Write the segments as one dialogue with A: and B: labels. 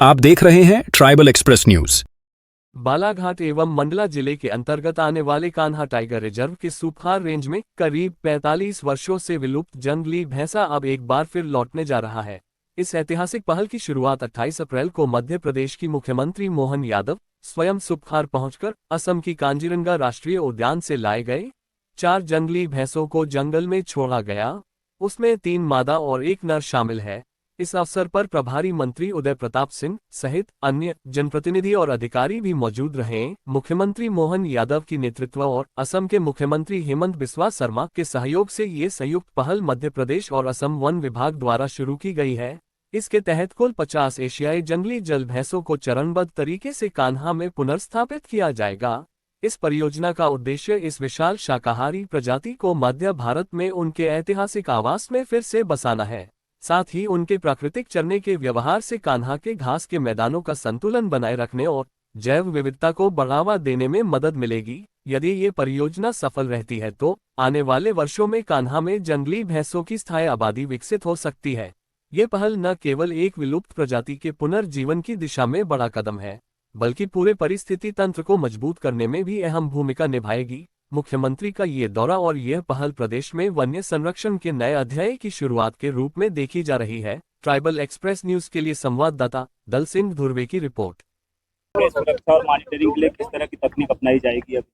A: आप देख रहे हैं ट्राइबल एक्सप्रेस न्यूज।
B: बालाघाट एवं मंडला जिले के अंतर्गत आने वाले कान्हा टाइगर रिजर्व के सुखार रेंज में करीब 45 वर्षों से विलुप्त जंगली भैंसा अब एक बार फिर लौटने जा रहा है। इस ऐतिहासिक पहल की शुरुआत 28 अप्रैल को मध्य प्रदेश की मुख्यमंत्री मोहन यादव स्वयं सुखार पहुंचकर असम की कांजीरंगा राष्ट्रीय उद्यान से लाए गए 4 जंगली भैंसों को जंगल में छोड़ा गया। उसमें 3 मादा और 1 नर शामिल है। इस अवसर पर प्रभारी मंत्री उदय प्रताप सिंह सहित अन्य जनप्रतिनिधि और अधिकारी भी मौजूद रहे। मुख्यमंत्री मोहन यादव की नेतृत्व और असम के मुख्यमंत्री हेमंत बिस्वा शर्मा के सहयोग से ये संयुक्त पहल मध्य प्रदेश और असम वन विभाग द्वारा शुरू की गई है। इसके तहत कुल 50 एशियाई जंगली जल भैंसों को चरणबद्ध तरीके से कान्हा में पुनर्स्थापित किया जाएगा। इस परियोजना का उद्देश्य इस विशाल शाकाहारी प्रजाति को मध्य भारत में उनके ऐतिहासिक आवास में फिर से बसाना है। साथ ही उनके प्राकृतिक चरने के व्यवहार से कान्हा के घास के मैदानों का संतुलन बनाए रखने और जैव विविधता को बढ़ावा देने में मदद मिलेगी। यदि ये परियोजना सफल रहती है तो आने वाले वर्षों में कान्हा में जंगली भैंसों की स्थायी आबादी विकसित हो सकती है। ये पहल न केवल एक विलुप्त प्रजाति के पुनर्जीवन की दिशा में बड़ा कदम है, बल्कि पूरे परिस्थिति तंत्र को मजबूत करने में भी अहम भूमिका निभाएगी। मुख्यमंत्री का ये दौरा और यह पहल प्रदेश में वन्य संरक्षण के नए अध्याय की शुरुआत के रूप में देखी जा रही है। ट्राइबल एक्सप्रेस न्यूज के लिए संवाददाता दल सिंह धुर्वे की रिपोर्ट।
C: सुरक्षा और मॉनिटरिंग के लिए किस तरह की तकनीक अपनाई जाएगी? अब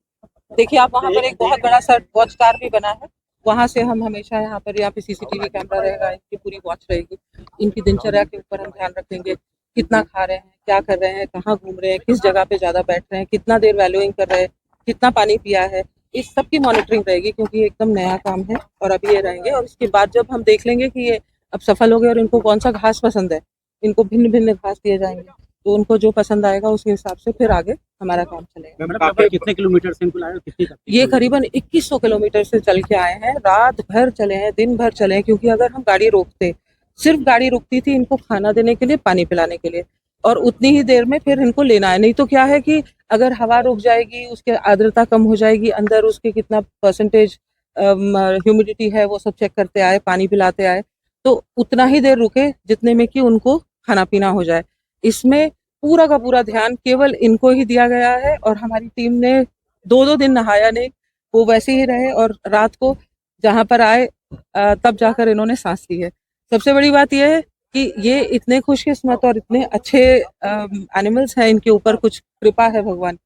D: देखिए, आप वहाँ पर एक बहुत बड़ा सा वॉच टावर भी बना है। वहाँ से हम हमेशा यहाँ पे सीसीटीवी कैमरा रहेगा, इनकी पूरी वॉच रहेगी। इनकी दिनचर्या के ऊपर हम ध्यान रखेंगे, कितना खा रहे हैं, क्या कर रहे हैं, कहाँ घूम रहे हैं, किस जगह पे ज्यादा बैठ रहे हैं, कितना देर वैल्यूइंग कर रहे हैं, कितना पानी पिया है, इस सब की मॉनिटरिंग रहेगी, क्योंकि ये एकदम नया काम है और अभी ये रहेंगे। और इसके बाद जब हम देख लेंगे कि ये अब सफल हो गए और इनको कौन सा घास पसंद है, इनको भिन्न भिन्न घास दिए जाएंगे, तो उनको जो पसंद आएगा उसके हिसाब से फिर आगे हमारा काम चलेगा।
C: कितने किलोमीटर से इनको लाए, कितनी
D: ये करीबन 2100 किलोमीटर से चल के आए हैं। रात भर चले हैं, दिन भर चले हैं, क्योंकि अगर हम गाड़ी रोकते, सिर्फ गाड़ी रुकती थी इनको खाना देने के लिए, पानी पिलाने के लिए, और उतनी ही देर में फिर इनको लेना है। नहीं तो क्या है कि अगर हवा रुक जाएगी, उसके आर्द्रता कम हो जाएगी, अंदर उसके कितना परसेंटेज ह्यूमिडिटी है वो सब चेक करते आए, पानी पिलाते आए, तो उतना ही देर रुके जितने में कि उनको खाना पीना हो जाए। इसमें पूरा का पूरा ध्यान केवल इनको ही दिया गया है और हमारी टीम ने 2-2 दिन नहाया नहीं, वो वैसे ही रहे और रात को जहाँ पर आए तब जाकर इन्होंने सांस ली है। सबसे बड़ी बात यह है कि ये इतने खुशकिस्मत और इतने अच्छे एनिमल्स हैं, इनके ऊपर कुछ कृपा है भगवान।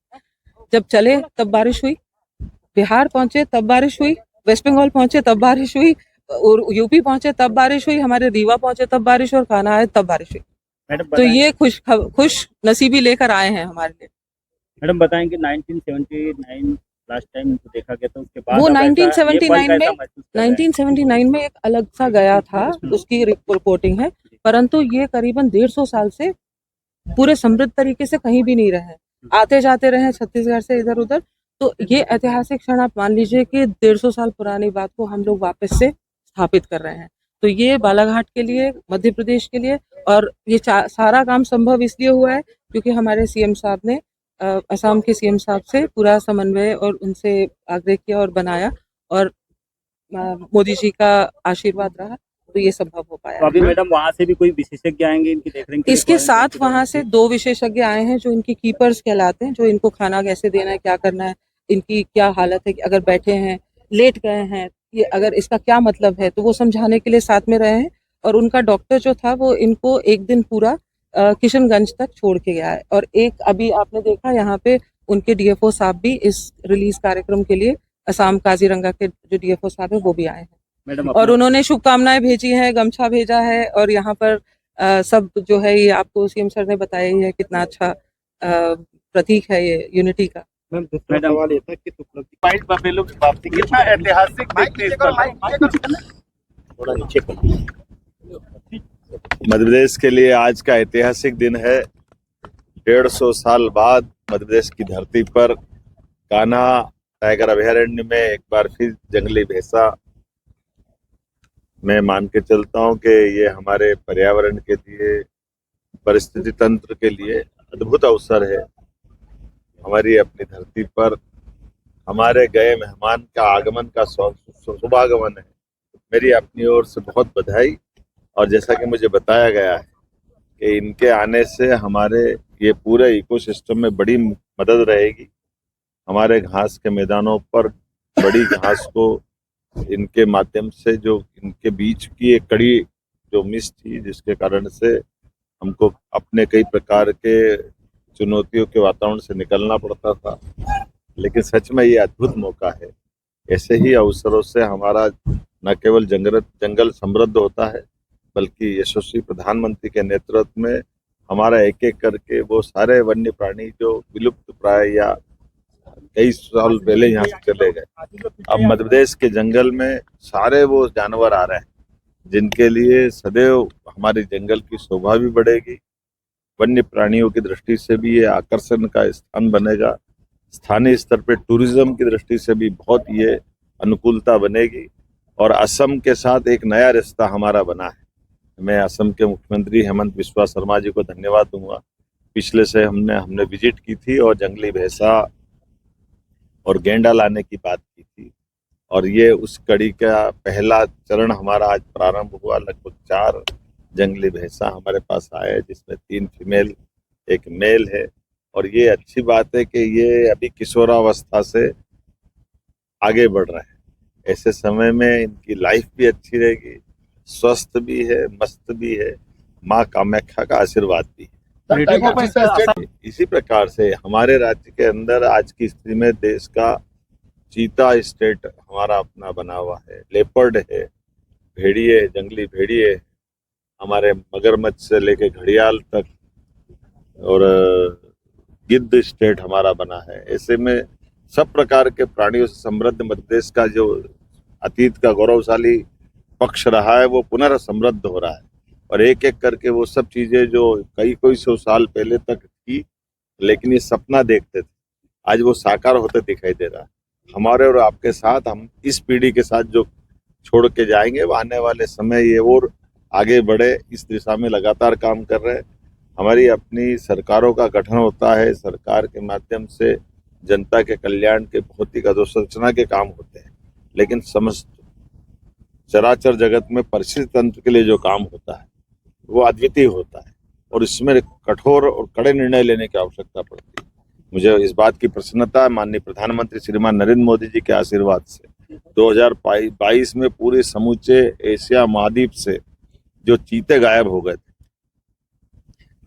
D: जब चले तब बारिश हुई, बिहार पहुंचे तब बारिश हुई, वेस्ट बंगाल पहुंचे तब बारिश हुई, और यूपी पहुंचे तब बारिश हुई, हमारे रीवा पहुंचे तब बारिश, और कान्हा आए तब बारिश हुई। तो ये खुश नसीबी लेकर आए हैं हमारे लिए।
C: मैडम बताएं कि 1979 लास्ट टाइम इनको देखा गया था, उसके बाद
D: वो 1979 में एक अलग सा गया था, उसकी रिपोर्टिंग है, परंतु ये करीबन 150 साल से पूरे समृद्ध तरीके से कहीं भी नहीं रहे, आते जाते रहे छत्तीसगढ़ से इधर उधर। तो ये ऐतिहासिक क्षण आप मान लीजिए कि 150 साल पुरानी बात को हम लोग वापस से स्थापित कर रहे हैं। तो ये बालाघाट के लिए, मध्य प्रदेश के लिए, और ये सारा काम संभव इसलिए हुआ है क्योंकि हमारे सीएम साहब ने असम के सीएम साहब से पूरा समन्वय और उनसे आग्रह किया और बनाया, और मोदी जी का आशीर्वाद रहा तो ये संभव हो पाया।
C: तो अभी मैडम वहाँ से भी कोई विशेषज्ञ आएंगे इनकी देखरेख के लिए?
D: इसके साथ वहाँ से 2 विशेषज्ञ आए हैं जो इनकी कीपर्स कहलाते हैं, जो इनको खाना कैसे देना है, क्या करना है, इनकी क्या हालत है, कि अगर बैठे हैं, लेट गए हैं, ये अगर इसका क्या मतलब है, तो वो समझाने के लिए साथ में रहे हैं। और उनका डॉक्टर जो था वो इनको एक दिन पूरा किशनगंज तक छोड़ के गया है। और एक अभी आपने देखा यहाँ पे उनके डीएफओ साहब भी इस रिलीज कार्यक्रम के लिए, असम काजीरंगा के जो डीएफओ साहब है वो भी आए हैं, और उन्होंने शुभकामनाएं भेजी है, गमछा भेजा है, और यहाँ पर सब जो है ये आपको सीएम सर ने बताया ही है कितना अच्छा प्रतीक है ये यूनिटी का।
C: मैडम सवाल ये था कि व्हाइट बफेलो की वापसी कितना ऐतिहासिक
E: मध्य प्रदेश के लिए आज का ऐतिहासिक दिन है। 150 साल बाद मध्य प्रदेश की धरती पर कान्हा टाइगर अभयारण्य में एक बार फिर जंगली भैंसा, मैं मान के चलता हूं कि ये हमारे पर्यावरण के लिए, परिस्थिति तंत्र के लिए अद्भुत अवसर है। हमारी अपनी धरती पर हमारे गए मेहमान का आगमन का शुभागमन है। मेरी अपनी ओर से बहुत बधाई। और जैसा कि मुझे बताया गया है कि इनके आने से हमारे ये पूरे इकोसिस्टम में बड़ी मदद रहेगी। हमारे घास के मैदानों पर बड़ी घास को इनके माध्यम से, जो इनके बीच की एक कड़ी जो मिस थी, जिसके कारण से हमको अपने कई प्रकार के चुनौतियों के वातावरण से निकलना पड़ता था, लेकिन सच में ये अद्भुत मौका है। ऐसे ही अवसरों से हमारा न केवल जंगल समृद्ध होता है, बल्कि यशस्वी प्रधानमंत्री के नेतृत्व में हमारा एक एक करके वो सारे वन्य प्राणी जो विलुप्त प्राय या कई साल पहले यहाँ से चले गए, अब मध्य प्रदेश के जंगल में सारे वो जानवर आ रहे हैं, जिनके लिए सदैव हमारी जंगल की शोभा भी बढ़ेगी, वन्य प्राणियों की दृष्टि से भी ये आकर्षण का स्थान बनेगा, स्थानीय स्तर पर टूरिज्म की दृष्टि से भी बहुत ये अनुकूलता बनेगी और असम के साथ एक नया रिश्ता हमारा बना है। मैं असम के मुख्यमंत्री हेमंत बिस्वा शर्मा जी को धन्यवाद दूंगा। पिछले से हमने विजिट की थी और जंगली भैंसा और गेंडा लाने की बात की थी, और ये उस कड़ी का पहला चरण हमारा आज प्रारंभ हुआ। लगभग 4 जंगली भैंसा हमारे पास आए, जिसमें 3 फीमेल 1 मेल है, और ये अच्छी बात है कि ये अभी किशोरावस्था से आगे बढ़ रहे हैं। ऐसे समय में इनकी लाइफ भी अच्छी रहेगी, स्वस्थ भी है, मस्त भी है, माँ कामाख्या का आशीर्वाद भी है। इसी प्रकार से हमारे राज्य के अंदर आज की स्थिति में देश का चीता स्टेट हमारा अपना बना हुआ है, लेपर्ड है, भेड़िए, जंगली भेड़िए, हमारे मगरमच्छ से लेके घड़ियाल तक, और गिद्ध स्टेट हमारा बना है। ऐसे में सब प्रकार के प्राणियों से समृद्ध मध्य प्रदेश का जो अतीत का गौरवशाली पक्ष रहा है वो पुनः समृद्ध हो रहा है, और एक एक करके वो सब चीजें जो कई 100 साल पहले तक थी, लेकिन ये सपना देखते थे, आज वो साकार होते दिखाई दे रहा है। हमारे और आपके साथ, हम इस पीढ़ी के साथ जो छोड़ के जाएंगे, वो आने वाले समय ये और आगे बढ़े, इस दिशा में लगातार काम कर रहे हैं। हमारी अपनी सरकारों का गठन होता है, सरकार के माध्यम से जनता के कल्याण के भौतिक अधोसंरचना के काम होते हैं, लेकिन समस्त चराचर जगत में परिस्थिति तंत्र के लिए जो काम होता है वो अद्वितीय होता है, और इसमें कठोर और कड़े निर्णय लेने की आवश्यकता पड़ती है। मुझे इस बात की प्रसन्नता है, माननीय प्रधानमंत्री श्रीमान नरेंद्र मोदी जी के आशीर्वाद से 2022 में पूरे समूचे एशिया महाद्वीप से जो चीते गायब हो गए थे,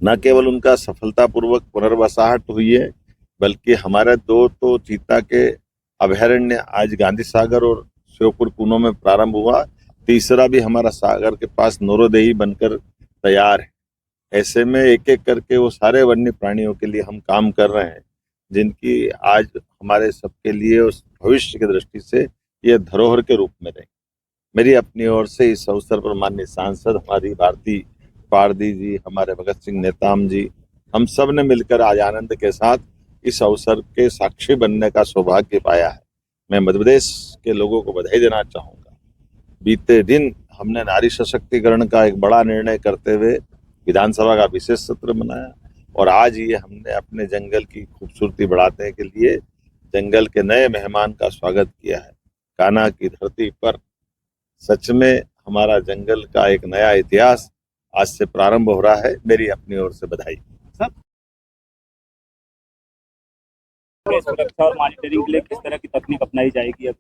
E: न केवल उनका सफलतापूर्वक पुनर्वासाहट हुई है, बल्कि हमारे 2 तो चीता के अभयारण्य आज गांधी सागर और श्योपुर पूनो में प्रारंभ हुआ, तीसरा भी हमारा सागर के पास नौरोदेही बनकर तैयार है। ऐसे में एक एक करके वो सारे वन्य प्राणियों के लिए हम काम कर रहे हैं, जिनकी आज हमारे सबके लिए उस भविष्य की दृष्टि से ये धरोहर के रूप में रहे। मेरी अपनी ओर से इस अवसर पर माननीय सांसद हमारी भारती पारदी जी, हमारे भगत सिंह नेताम जी, हम सब ने मिलकर आज आनंद के साथ इस अवसर के साक्षी बनने का सौभाग्य पाया है। मैं मध्य प्रदेश के लोगों को बधाई देना चाहूँगा। बीते दिन हमने नारी सशक्तिकरण का एक बड़ा निर्णय करते हुए विधानसभा का विशेष सत्र मनाया, और आज ये हमने अपने जंगल की खूबसूरती बढ़ाने के लिए जंगल के नए मेहमान का स्वागत किया है। कान्हा की धरती पर सच में हमारा जंगल का एक नया इतिहास आज से प्रारंभ हो रहा है। मेरी अपनी ओर से बधाई।
C: सुरक्षा और मॉनिटरिंग के लिए किस तरह की तकनीक अपनाई जाएगी? अब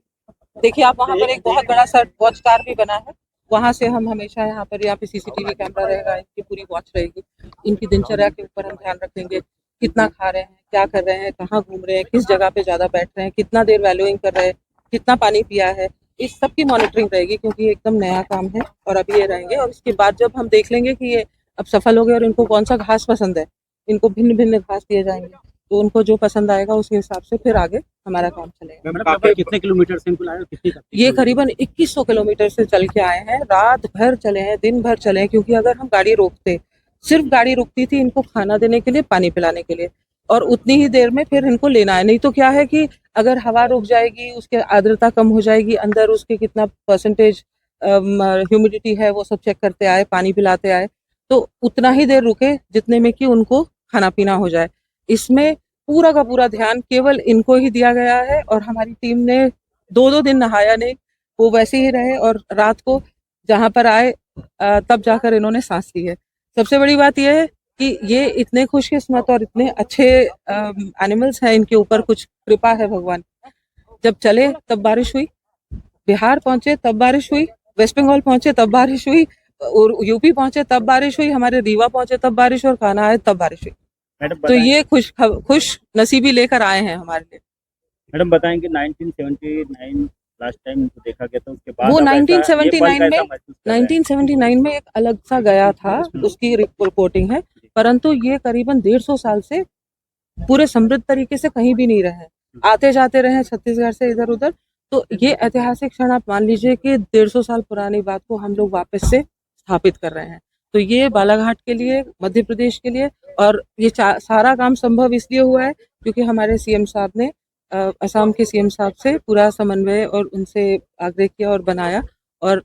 D: देखिए, आप वहाँ पर एक बहुत बड़ा सा वॉच टावर भी बना है, वहाँ से हम हमेशा यहाँ पे सीसीटीवी कैमरा रहेगा, इनकी पूरी वॉच रहेगी, इनकी दिनचर्या के ऊपर हम ध्यान रखेंगे, कितना खा रहे हैं, क्या कर रहे हैं, कहाँ घूम रहे हैं, किस जगह पे ज्यादा बैठ रहे हैं, कितना देर वैल्यूइंग कर रहे हैं, कितना पानी पिया है, इस सब की मॉनिटरिंग रहेगी, क्योंकि ये एकदम नया काम है। और अभी ये रहेंगे, और इसके बाद जब हम देख लेंगे कि ये अब सफल हो गए और इनको कौन सा घास पसंद है, इनको भिन्न भिन्न घास दिए जाएंगे, तो उनको जो पसंद आएगा उसके हिसाब से फिर आगे हमारा काम चलेगा।
C: कितने किलोमीटर से इनको लाए, कितनी
D: ये करीबन 2100 किलोमीटर से चल के आए हैं, रात भर चले हैं, दिन भर चले हैं, क्योंकि अगर हम गाड़ी रोकते, सिर्फ गाड़ी रुकती थी इनको खाना देने के लिए, पानी पिलाने के लिए, और उतनी ही देर में फिर इनको लेना है। नहीं तो क्या है कि अगर हवा रुक जाएगी, उसके आर्द्रता कम हो जाएगी, अंदर उसके कितना परसेंटेज ह्यूमिडिटी है वो सब चेक करते आए, पानी पिलाते आए, तो उतना ही देर रुके जितने में कि उनको खाना पीना हो जाए। इसमें पूरा का पूरा ध्यान केवल इनको ही दिया गया है, और हमारी टीम ने 2-2 दिन नहाया नहीं, वो वैसे ही रहे, और रात को जहाँ पर आए तब जाकर इन्होंने सांस ली है। सबसे बड़ी बात यह है कि ये इतने खुशकिस्मत और इतने अच्छे एनिमल्स हैं, इनके ऊपर कुछ कृपा है भगवान। जब चले तब बारिश हुई, बिहार पहुंचे तब बारिश हुई, वेस्ट बंगाल पहुंचे तब बारिश हुई, और यूपी पहुंचे तब बारिश हुई, हमारे रीवा पहुंचे तब बारिश हुई, और कान्हा आए तब बारिश हुई।
C: मैडम
D: तो
C: बताएं,
D: ये खुश नसीबी लेकर आए हैं हमारे लिए।
C: मैडम बताएं कि 1979 लास्ट टाइम तो देखा गया था, उसके बाद
D: वो
C: अब ऐसा- ये पल
D: 1979
C: कैसा
D: में
C: महसूस कर रहे हैं?
D: 1979 में एक अलग सा गया था, उसकी रिपोर्टिंग है, परंतु ये करीबन 150 साल से पूरे समृद्ध तरीके से कहीं भी नहीं रहे, आते जाते रहे छत्तीसगढ़ से इधर उधर। तो ये ऐतिहासिक क्षण आप मान लीजिए कि 150 साल पुरानी बात को हम लोग वापस से स्थापित कर रहे हैं। तो ये बालाघाट के लिए, मध्य प्रदेश के लिए, और ये सारा काम संभव इसलिए हुआ है क्योंकि हमारे सीएम साहब ने असम के सीएम साहब से पूरा समन्वय और उनसे आग्रह किया और बनाया, और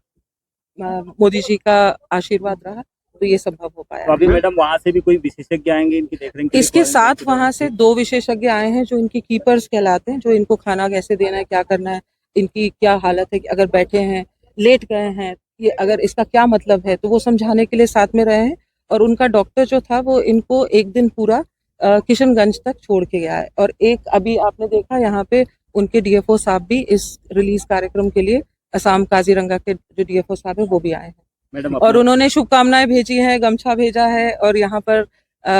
D: मोदी जी का आशीर्वाद रहा, तो ये संभव हो पाया।
C: तो अभी मैडम वहाँ से भी कोई विशेषज्ञ आएंगे इनकी देखरेख के लिए?
D: इसके साथ वहां से 2 विशेषज्ञ आए हैं जो इनकी कीपर्स कहलाते हैं, जो इनको खाना कैसे देना है, क्या करना है, इनकी क्या हालत है, कि अगर बैठे हैं, लेट गए हैं, ये अगर इसका क्या मतलब है, तो वो समझाने के लिए साथ में रहे हैं। और उनका डॉक्टर जो था वो इनको एक दिन पूरा किशनगंज तक छोड़ के गया है। और एक अभी आपने देखा यहाँ पे उनके डीएफओ साहब भी इस रिलीज कार्यक्रम के लिए, असम काजीरंगा के जो डीएफओ साहब है वो भी आए हैं,
C: मैडम
D: और उन्होंने शुभकामनाएं भेजी हैं, गमछा भेजा है, और यहाँ पर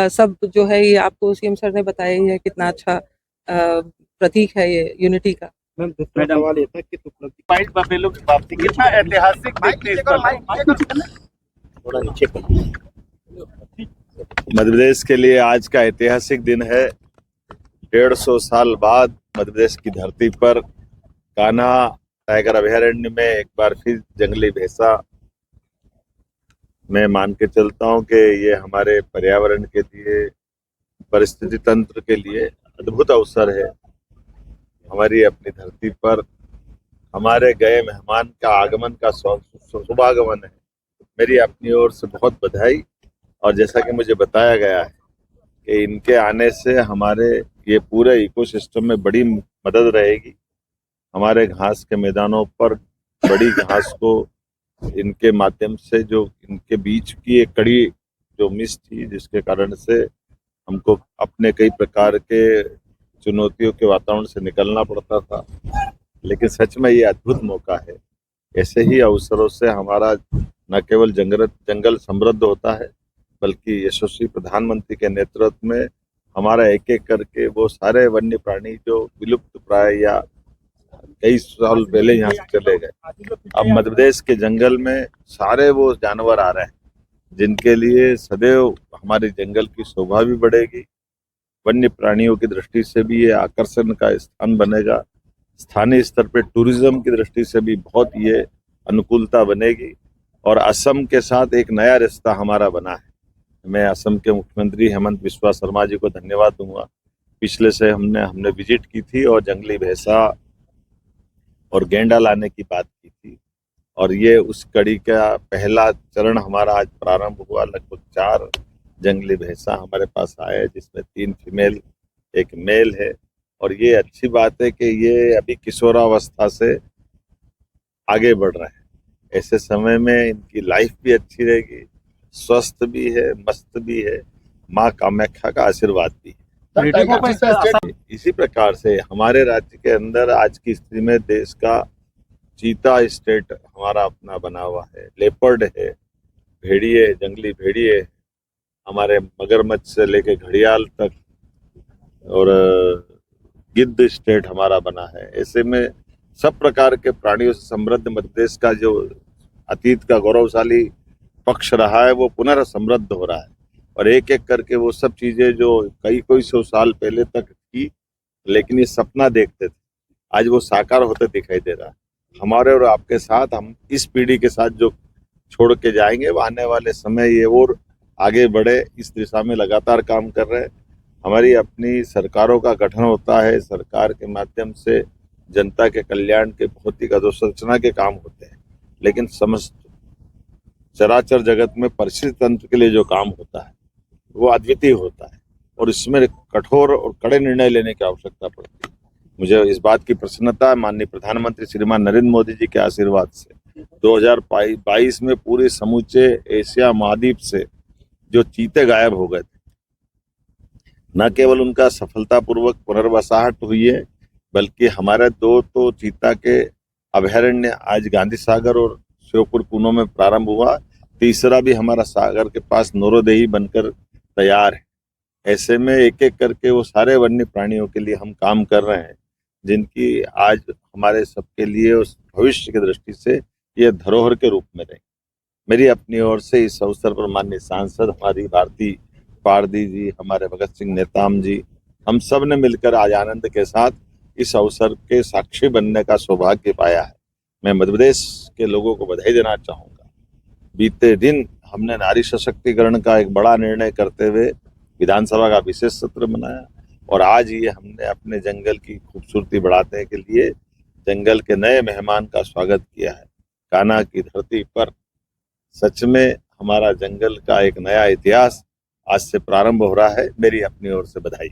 D: सब जो है ये आपको सीएम सर ने बताया ही है कितना अच्छा प्रतीक है ये यूनिटी का।
C: मैडम सवाल ये था कि व्हाइट बफेलो की वापसी कितना ऐतिहासिक देखते हैं इस पल को?
E: मध्य प्रदेश के लिए आज का ऐतिहासिक दिन है। 150 साल बाद मध्य प्रदेश की धरती पर कान्हा टाइगर अभयारण्य में एक बार फिर जंगली भैंसा, मैं मान के चलता हूं कि ये हमारे पर्यावरण के लिए, परिस्थिति तंत्र के लिए अद्भुत अवसर है। हमारी अपनी धरती पर हमारे गए मेहमान का आगमन का शुभागमन है। मेरी अपनी ओर से बहुत बधाई। और जैसा कि मुझे बताया गया है कि इनके आने से हमारे ये पूरे इकोसिस्टम में बड़ी मदद रहेगी। हमारे घास के मैदानों पर बड़ी घास को इनके माध्यम से, जो इनके बीच की एक कड़ी जो मिस थी, जिसके कारण से हमको अपने कई प्रकार के चुनौतियों के वातावरण से निकलना पड़ता था, लेकिन सच में ये अद्भुत मौका है। ऐसे ही अवसरों से हमारा न केवल जंगल समृद्ध होता है, बल्कि यशस्वी प्रधानमंत्री के नेतृत्व में हमारा एक एक करके वो सारे वन्य प्राणी जो विलुप्त प्राय या कई साल पहले यहाँ से चले गए, अब मध्य प्रदेश के जंगल में सारे वो जानवर आ रहे हैं, जिनके लिए सदैव हमारे जंगल की शोभा भी बढ़ेगी। वन्य प्राणियों की दृष्टि से भी ये आकर्षण का स्थान बनेगा। स्थानीय स्तर पर टूरिज्म की दृष्टि से भी बहुत ये अनुकूलता बनेगी। और असम के साथ एक नया रिश्ता हमारा बना है। मैं असम के मुख्यमंत्री हेमंत बिस्वा शर्मा जी को धन्यवाद दूंगा। पिछले से हमने विजिट की थी और जंगली भैंसा और गेंडा लाने की बात की थी, और ये उस कड़ी का पहला चरण हमारा आज प्रारंभ हुआ। लगभग 4 जंगली भैंसा हमारे पास आए, जिसमें 3 फीमेल 1 मेल है। और ये अच्छी बात है कि ये अभी किशोरावस्था से आगे बढ़ रहे हैं। ऐसे समय में इनकी लाइफ भी अच्छी रहेगी, स्वस्थ भी है, मस्त भी है, माँ कामाख्या का आशीर्वाद भी है। इसी प्रकार से हमारे राज्य के अंदर आज की स्थिति में देश का चीता स्टेट हमारा अपना बना हुआ है, लेपर्ड है, भेड़िए, जंगली भेड़िए, हमारे मगरमच्छ से लेके घड़ियाल तक, और गिद्ध स्टेट हमारा बना है। ऐसे में सब प्रकार के प्राणियों से समृद्ध मध्य प्रदेश का जो अतीत का गौरवशाली पक्ष रहा है वो पुनः समृद्ध हो रहा है। और एक एक करके वो सब चीजें जो कई 100 साल पहले तक थी, लेकिन ये सपना देखते थे, आज वो साकार होते दिखाई दे रहा है। हमारे और आपके साथ, हम इस पीढ़ी के साथ जो छोड़ के जाएंगे, वो आने वाले समय ये और आगे बढ़े, इस दिशा में लगातार काम कर रहे हैं। हमारी अपनी सरकारों का गठन होता है, सरकार के माध्यम से जनता के कल्याण के भौतिक अधोसंरचना के काम होते हैं, लेकिन समस्त चराचर जगत में परिस्थिति तंत्र के लिए जो काम होता है वो अद्वितीय होता है, और इसमें कठोर और कड़े निर्णय लेने की आवश्यकता पड़ती है। मुझे इस बात की प्रसन्नता है, माननीय प्रधानमंत्री श्रीमान नरेंद्र मोदी जी के आशीर्वाद से 2022 में पूरे समूचे एशिया महाद्वीप से जो चीते गायब हो गए थे, न केवल उनका सफलतापूर्वक पुनर्वासाहट हुई है, बल्कि हमारे 2 तो चीता के अभयारण्य आज गांधी सागर और श्योपुर कूनो में प्रारंभ हुआ, तीसरा भी हमारा सागर के पास नौरोदेही बनकर तैयार है। ऐसे में एक एक करके वो सारे वन्य प्राणियों के लिए हम काम कर रहे हैं, जिनकी आज हमारे सबके लिए उस भविष्य की दृष्टि से ये धरोहर के रूप में रहे। मेरी अपनी ओर से इस अवसर पर माननीय सांसद हमारी भारती पारदी जी, हमारे भगत सिंह नेताम जी, हम सब ने मिलकर आज आनंद के साथ इस अवसर के साक्षी बनने का सौभाग्य पाया है। मैं मध्य प्रदेश के लोगों को बधाई देना चाहूँगा। बीते दिन हमने नारी सशक्तिकरण का एक बड़ा निर्णय करते हुए विधानसभा का विशेष सत्र मनाया और आज ये हमने अपने जंगल की खूबसूरती बढ़ाने के लिए जंगल के नए मेहमान का स्वागत किया है। कान्हा की धरती पर सच में हमारा जंगल का एक नया इतिहास आज से प्रारंभ हो रहा है। मेरी अपनी ओर से बधाई।